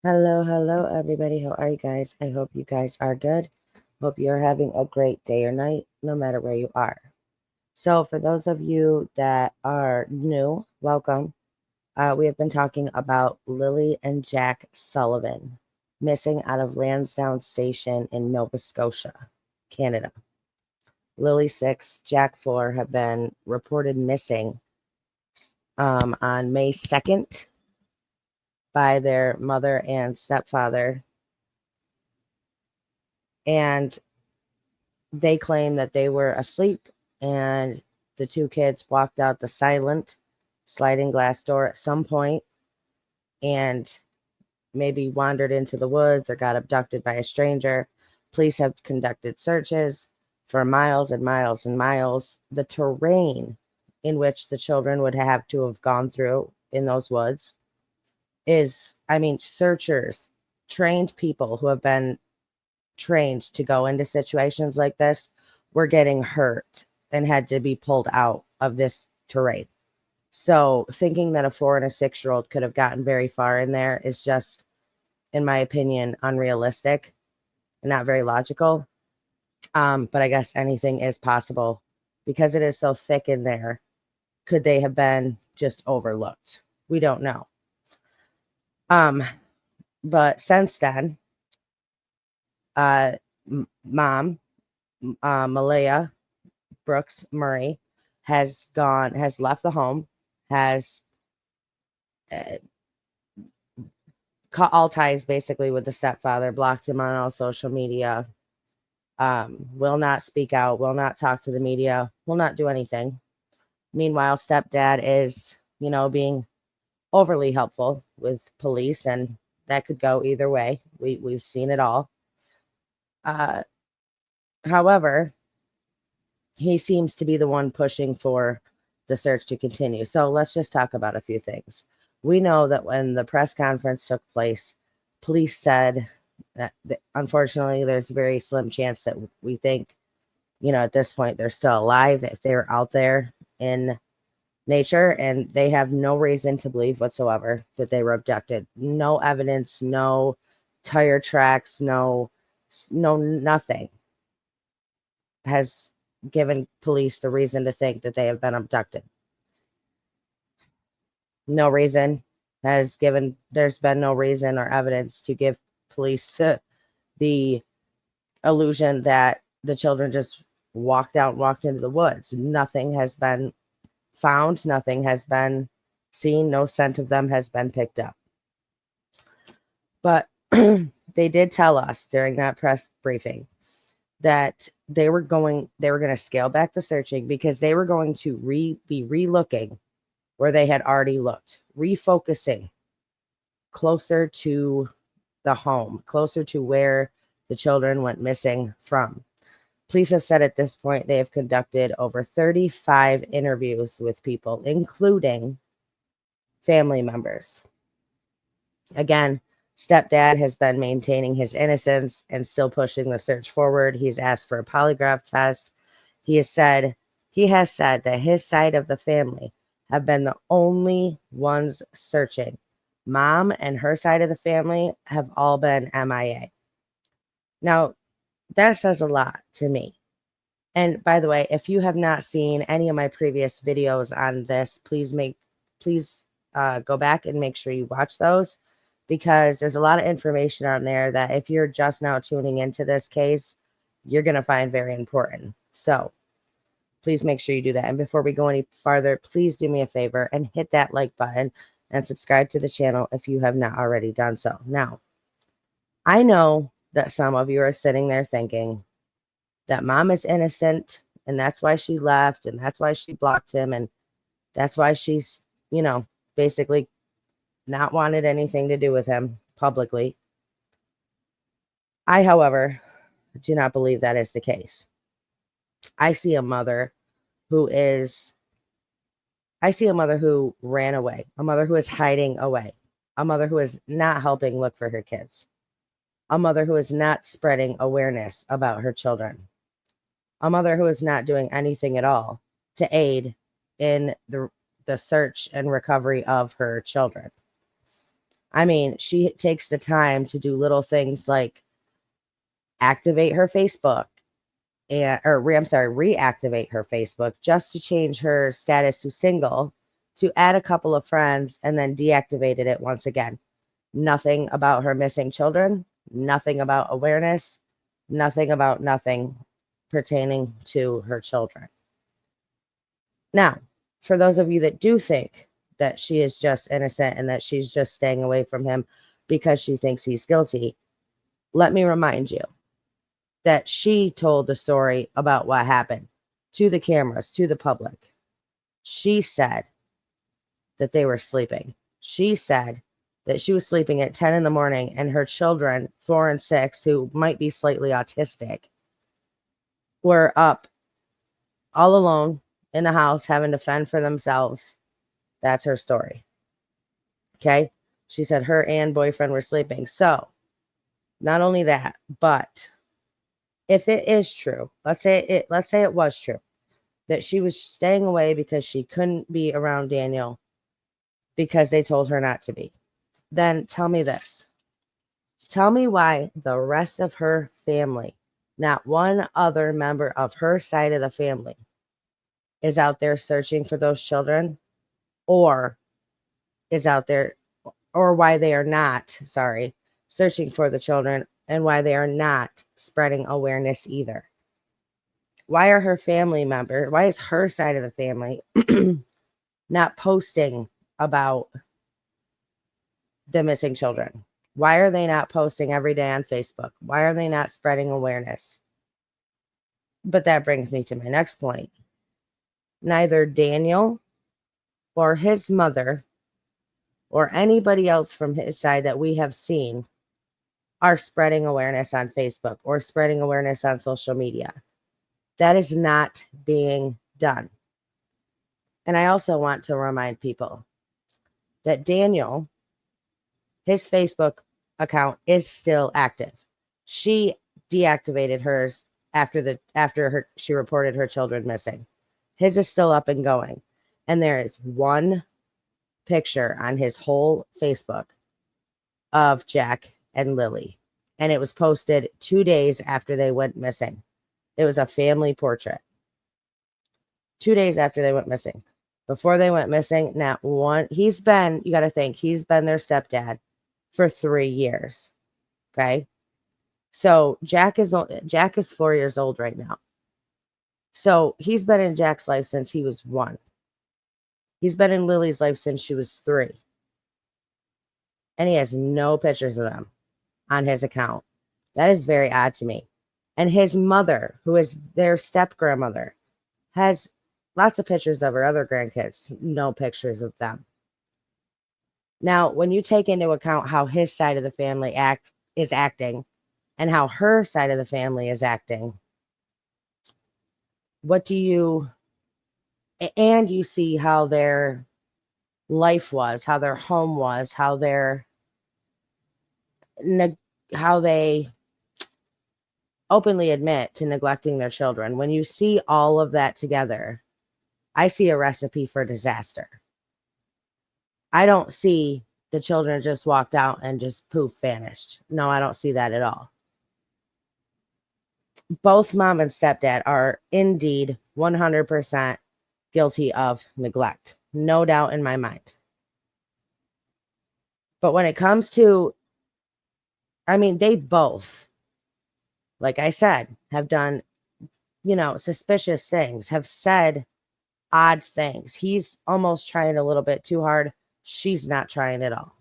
Hello, everybody. How are you guys? I hope you guys are good. Hope you're having a great day or night, no matter where you are. So, for those of you that are new, welcome. We have been talking about Lily and Jack Sullivan missing out of Lansdowne Station in Nova Scotia, Canada. Lily 6, Jack 4 have been reported missing on May 2nd by their mother and stepfather. And they claim that they were asleep and the two kids walked out the silent sliding glass door at some point and maybe wandered into the woods or got abducted by a stranger. Police have conducted searches for miles and miles and miles. The terrain in which the children would have to have gone through in those woods is, I mean, searchers, trained people who have been trained to go into situations like this were getting hurt and had to be pulled out of this terrain. So thinking that a 4 and a 6-year-old could have gotten very far in there is just, in my opinion, unrealistic and not very logical. But I guess anything is possible because it is so thick in there. Could they have been just overlooked? We don't know. Um, but since then, uh, mom, Malaya Brooks Murray has left the home, has uh, cut all ties basically with the stepfather, blocked him on all social media, will not speak out, will not talk to the media, will not do anything. Meanwhile, stepdad is, being overly helpful with police, and that could go either way. We've seen it all. Uh, However, he seems to be the one pushing for the search to continue. So let's just talk about a few things. We know that when the press conference took place, police said that unfortunately there's a very slim chance that we think, at this point they're still alive if they're out there in nature, and they have no reason to believe whatsoever that they were abducted. No evidence, no tire tracks, no nothing has given police the reason to think that they have been abducted. No reason there's been no reason or evidence to give police the illusion that the children just walked into the woods. Nothing has been found, nothing has been seen, no scent of them has been picked up. But they did tell us during that press briefing that they were going to scale back the searching because they were going to be re-looking where they had already looked, refocusing closer to the home, closer to where the children went missing from. Police have said at this point they have conducted over 35 interviews with people, including family members. Again, stepdad has been maintaining his innocence and still pushing the search forward. He's asked for a polygraph test. He has said that his side of the family have been the only ones searching. Mom and her side of the family have all been MIA. Now, that says a lot to me. And by the way, if you have not seen any of my previous videos on this, please go back and make sure you watch those because there's a lot of information on there that if you're just now tuning into this case, you're going to find very important. So please make sure you do that. And before we go any farther, please do me a favor and hit that like button and subscribe to the channel if you have not already done so. Now, I know that some of you are sitting there thinking that mom is innocent and that's why she left and that's why she blocked him and that's why she's, basically not wanted anything to do with him publicly. I, however, do not believe that is the case. I see a mother who is I see a mother who ran away, a mother who is hiding away, a mother who is not helping look for her kids, a mother who is not spreading awareness about her children, a mother who is not doing anything at all to aid in the search and recovery of her children. I mean, she takes the time to do little things like activate her Facebook reactivate her Facebook just to change her status to single, to add a couple of friends, and then deactivated it once again. Nothing about her missing children, nothing about awareness, nothing about nothing pertaining to her children. Now, for those of you that do think that she is just innocent and that she's just staying away from him because she thinks he's guilty, let me remind you that she told the story about what happened to the cameras, to the public. She said that they were sleeping. She said that she was sleeping at 10 in the morning and her children, 4 and 6, who might be slightly autistic, were up all alone in the house having to fend for themselves. That's her story. Okay. She said her and boyfriend were sleeping. So not only that, but if it is true, let's say it was true that she was staying away because she couldn't be around Daniel because they told her not to be, then tell me this. Tell me why the rest of her family, not one other member of her side of the family, is out there searching for those children, or is out there, or why they are not, searching for the children, and why they are not spreading awareness either. Why are her family member, why is her side of the family not posting about the missing children? Why are they not posting every day on Facebook? Why are they not spreading awareness? But that brings me to my next point. Neither Daniel or his mother or anybody else from his side that we have seen are spreading awareness on Facebook or spreading awareness on social media. That is not being done. And I also want to remind people that Daniel, his Facebook account is still active. She deactivated hers after she reported her children missing. His is still up and going. And there is one picture on his whole Facebook of Jack and Lily. And it was posted 2 days after they went missing. It was a family portrait. 2 days after they went missing. Before they went missing, not one, you got to think, he's been their stepdad for 3 years. Okay. So Jack is 4 years old right now. So he's been in Jack's life since he was 1. He's been in Lily's life since she was 3. And he has no pictures of them on his account. That is very odd to me. And his mother, who is their step grandmother, has lots of pictures of her other grandkids, no pictures of them. Now, when you take into account how his side of the family is acting and how her side of the family is acting, and you see how their life was, how their home was, how they openly admit to neglecting their children. When you see all of that together, I see a recipe for disaster. I don't see the children just walked out and just poof, vanished. No, I don't see that at all. Both mom and stepdad are indeed 100% guilty of neglect. No doubt in my mind. But when it comes to, they both, like I said, have done, suspicious things, have said odd things. He's almost trying a little bit too hard. She's not trying at all.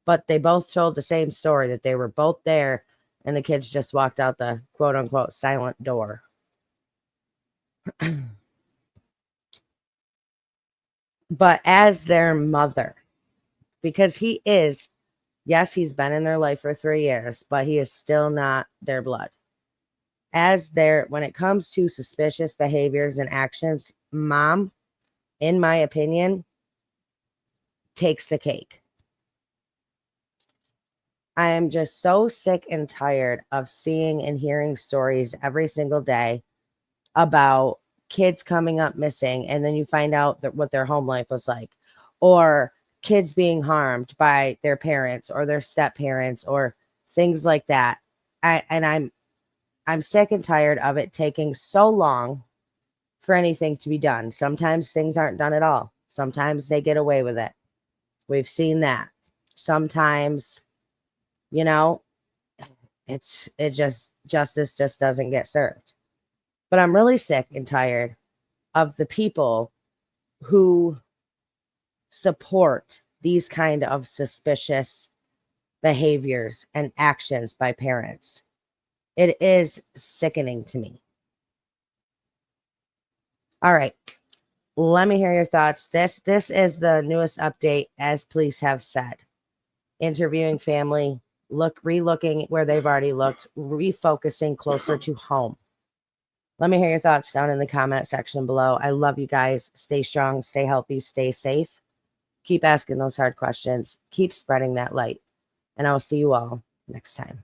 But they both told the same story, that they were both there and the kids just walked out the quote unquote silent door. But as their mother, because yes, he's been in their life for 3 years, but he is still not their blood. When it comes to suspicious behaviors and actions, mom, in my opinion, takes the cake. I am just so sick and tired of seeing and hearing stories every single day about kids coming up missing, and then you find out what their home life was like, or kids being harmed by their parents or their step parents or things like that. I'm sick and tired of it taking so long for anything to be done. Sometimes things aren't done at all. Sometimes they get away with it. We've seen that. Sometimes, you know, justice just doesn't get served. But I'm really sick and tired of the people who support these kind of suspicious behaviors and actions by parents. It is sickening to me. All right. Let me hear your thoughts. This is the newest update, as police have said. Interviewing family, re-looking where they've already looked, refocusing closer to home. Let me hear your thoughts down in the comment section below. I love you guys. Stay strong, stay healthy, stay safe. Keep asking those hard questions. Keep spreading that light. And I will see you all next time.